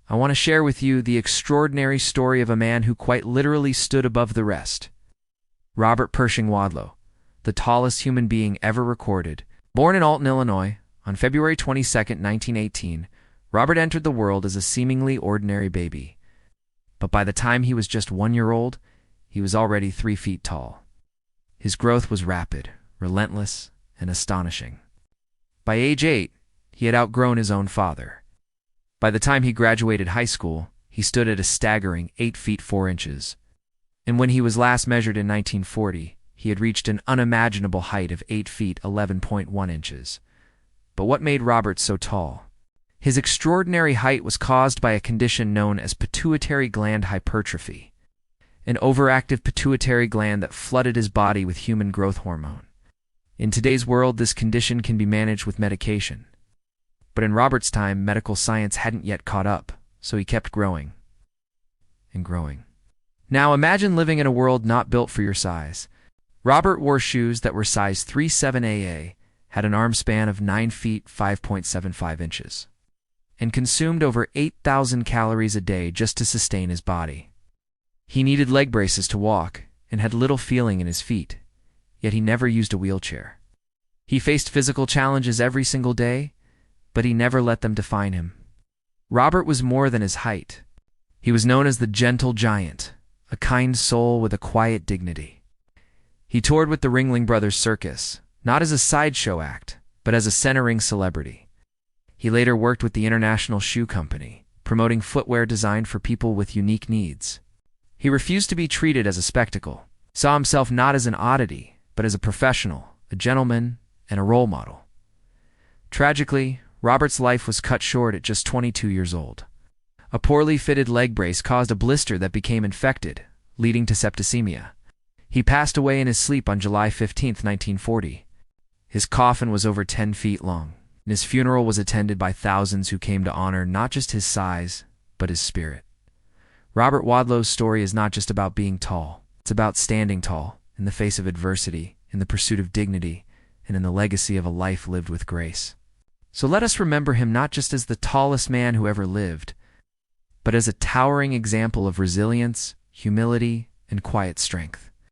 I want to share with you the extraordinary story of a man who quite literally stood above the rest. Robert Pershing Wadlow, the tallest human being ever recorded. Born in Alton, Illinois, on February 22, 1918, Robert entered the world as a seemingly ordinary baby. But by the time he was just 1 year old, he was already 3 feet tall. His growth was rapid, relentless, and astonishing. By age 8, he had outgrown his own father. By the time he graduated high school, he stood at a staggering 8 feet 4 inches. And when he was last measured in 1940, he had reached an unimaginable height of 8 feet 11.1 inches. But what made Robert so tall? His extraordinary height was caused by a condition known as pituitary gland hypertrophy, an overactive pituitary gland that flooded his body with human growth hormone. In today's world, this condition can be managed with medication. But in Robert's time, medical science hadn't yet caught up, so he kept growing and growing. Now imagine living in a world not built for your size. Robert wore shoes that were size 37AA, had an arm span of 9 feet 5.75 inches, and consumed over 8,000 calories a day just to sustain his body. He needed leg braces to walk and had little feeling in his feet, yet he never used a wheelchair. He faced physical challenges every single day, but he never let them define him. Robert was more than his height. He was known as the Gentle Giant, a kind soul with a quiet dignity. He toured with the Ringling Brothers Circus, not as a sideshow act, but as a center-ring celebrity. He later worked with the International Shoe Company, promoting footwear designed for people with unique needs. He refused to be treated as a spectacle, saw himself not as an oddity, but as a professional, a gentleman, and a role model. Tragically, Robert's life was cut short at just 22 years old. A poorly fitted leg brace caused a blister that became infected, leading to septicemia. He passed away in his sleep on July 15, 1940. His coffin was over 10 feet long, and his funeral was attended by thousands who came to honor not just his size, but his spirit. Robert Wadlow's story is not just about being tall. It's about standing tall in the face of adversity, in the pursuit of dignity, and in the legacy of a life lived with grace. So let us remember him not just as the tallest man who ever lived, but as a towering example of resilience, humility, and quiet strength.